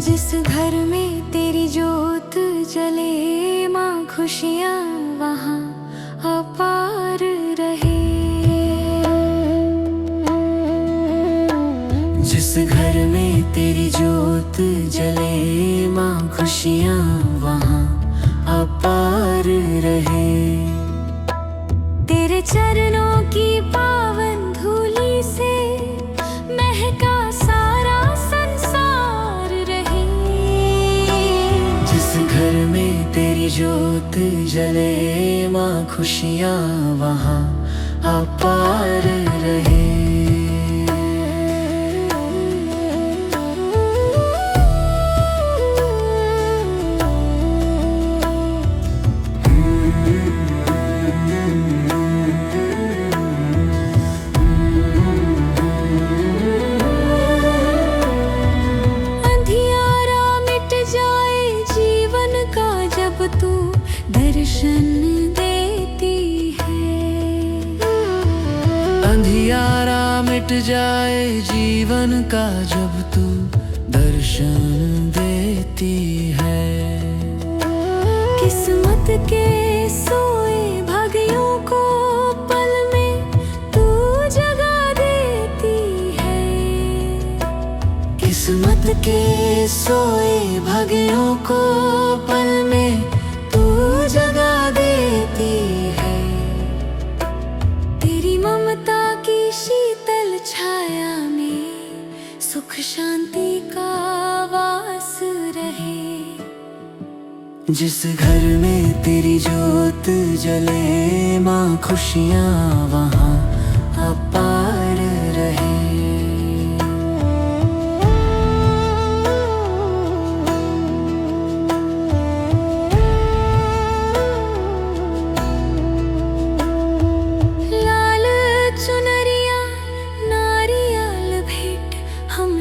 जिस घर में तेरी जोत जले माँ, खुशियाँ वहाँ अपार रहे। जिस घर में तेरी जोत जले माँ, खुशियाँ वहाँ अपार रहे। तेरे चरणों की पावन धूली से महका सारा संसार रहे। जिस घर में तेरी जोत जले माँ, खुशियाँ वहाँ अपार रहे। दर्शन देती है अंधियारा मिट जाए जीवन का, जब तू दर्शन देती है। किस्मत के सोए भाग्यों को पल में तू जगा देती है। किस्मत के सोए भाग्यों को पल में जगा देती है। तेरी ममता की शीतल छाया में सुख शांति का वास रहे। जिस घर में तेरी जोत जले माँ, खुशियाँ वहाँ अपार रहे।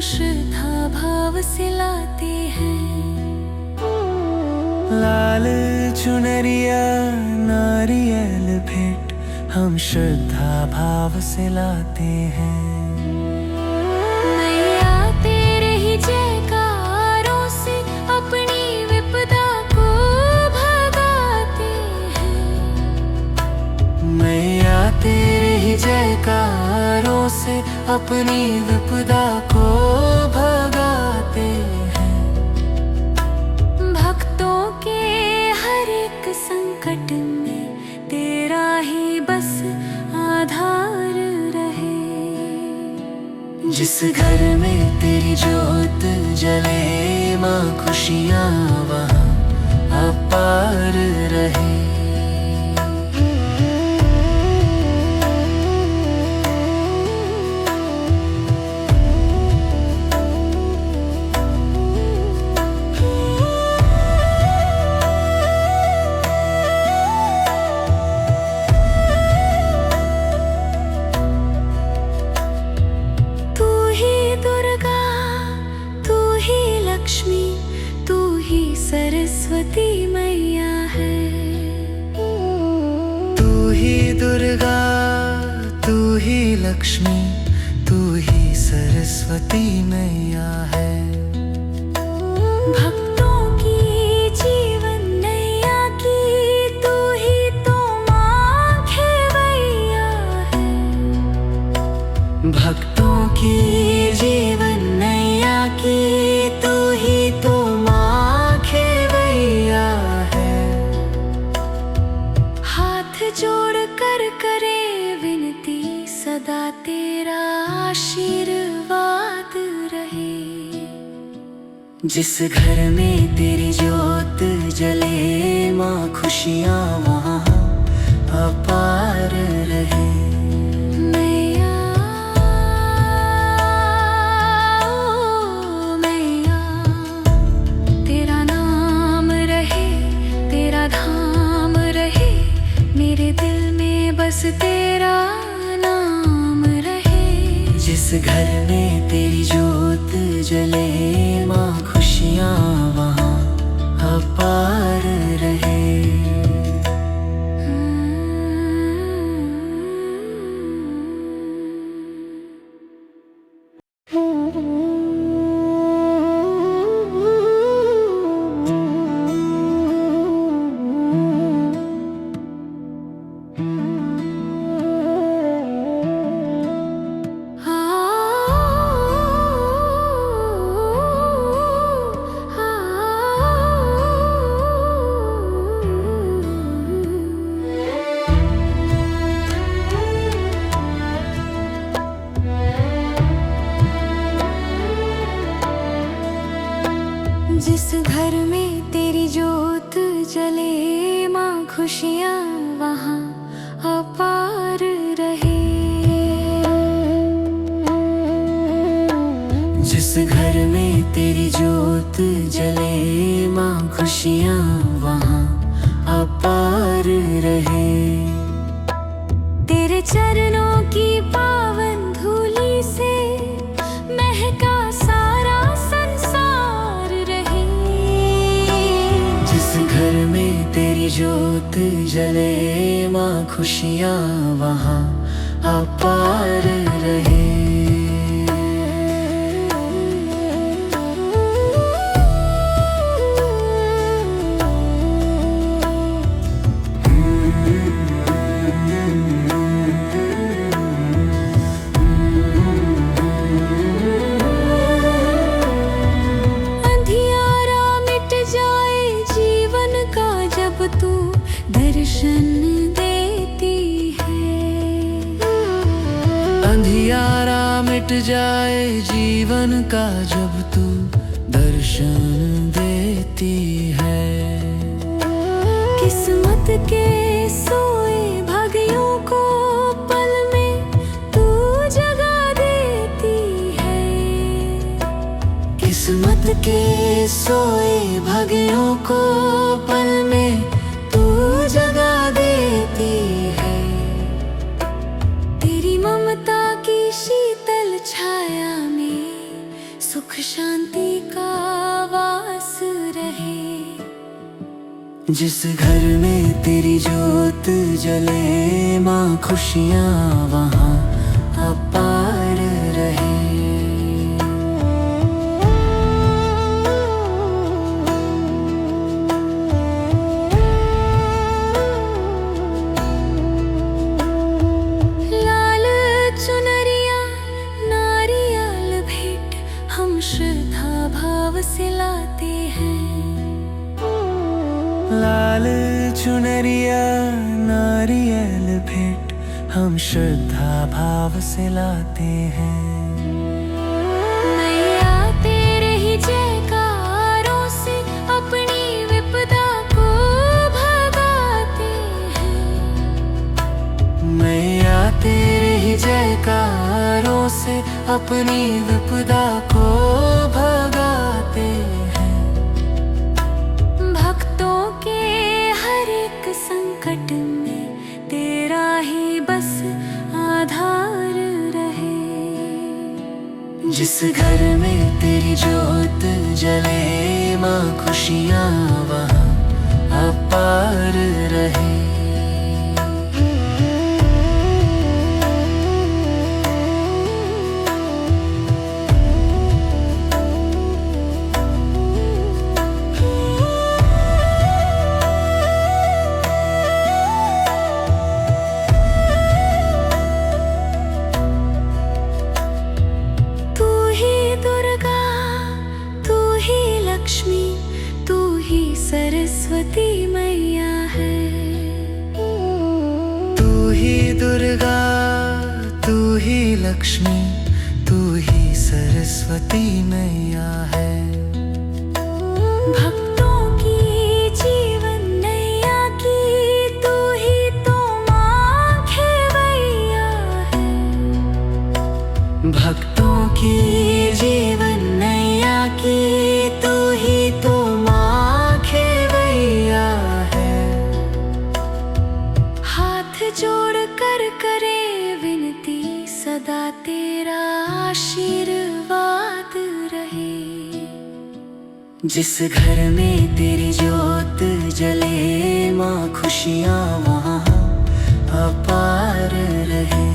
श्रद्धा भाव से लाते हैं। लाल चुनरिया नारियल भेंट हम श्रद्धा भाव से लाते हैं। मैया तेरे ही जयकारों से अपनी विपदा को भगाते हैं। मैया तेरे ही जयकारों से अपनी विपदा को भगाते हैं। भक्तों के हर एक संकट में तेरा ही बस आधार रहे। जिस घर में तेरी जोत जले माँ, खुशियाँ वहाँ अपार रहे। सरस्वती मैया है। तू ही दुर्गा, तू ही लक्ष्मी, तू ही सरस्वती मैया है। भक्तों की जीवन नैया की तू ही तो माँ खेवैया है। भक्तों की जीवन नैया की तू ही तो जोड़ कर करे विनती, सदा तेरा आशीर्वाद रहे। जिस घर में तेरी जोत जले माँ, खुशियाँ वहाँ अपार रहे। मैया जिस घर में तेरी जोत जले माँ खुशियाँ वहाँ अपार रहे। जिस घर में तेरी जोत जले माँ खुशियाँ वहाँ अपार रहे। जिस घर में तेरी जोत जले माँ खुशियाँ वहाँ अपार रहे। तेरे चरणों की पावन धूली से महका सारा संसार रहे। जिस घर में तेरी जोत जले माँ खुशियाँ वहाँ अपार रहे। दर्शन देती है। अंधियारा मिट जाए जीवन का जब तू दर्शन देती है। किस्मत के सोए भाग्यों को पल में तू जगा देती है। किस्मत के सोए भाग्यों को पल में जगा देती है। तेरी ममता की शीतल छाया में सुख शांति का वास रहे। जिस घर में तेरी जोत जले माँ खुशियाँ वहाँ अपार रहे। श्रद्धा भाव से लाते हैं। लाल चुनरिया नारियल भेंट हम श्रद्धा भाव से लाते हैं। मैया तेरे ही जयकारों से अपनी विपदा को भगाते हैं। मैया तेरे ही जयकारों से अपनी विपदा को भगाते हैं। भक्तों के हर एक संकट में तेरा ही बस आधार रहे। जिस घर में तेरी जोत जले माँ खुशियाँ वहाँ अपार रहे। सरस्वती मैया है। तू ही दुर्गा तू ही लक्ष्मी तू ही सरस्वती मैया है। भक्तों की जीवन नैया की तू ही तो माँ खेवैया है। भक्तों की जीवन नैया की तू ही तो माँ खेवैया है। हाथ जोड़ कर करे विनती सदा तेरा आशीर्वाद रहे। जिस घर में तेरी जोत जले माँ, खुशियाँ वहाँ अपार रहे।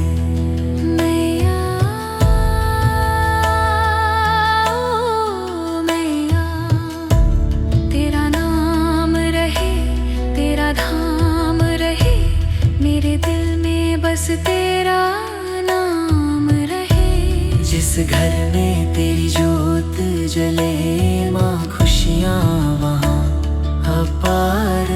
मैया ओ मैया, तेरा नाम रहे, तेरा धाम रहे, मेरे दिल में बस तेरा नाम रहे। जिस घर में तेरी जोत जले माँ, खुशियाँ वहाँ अपार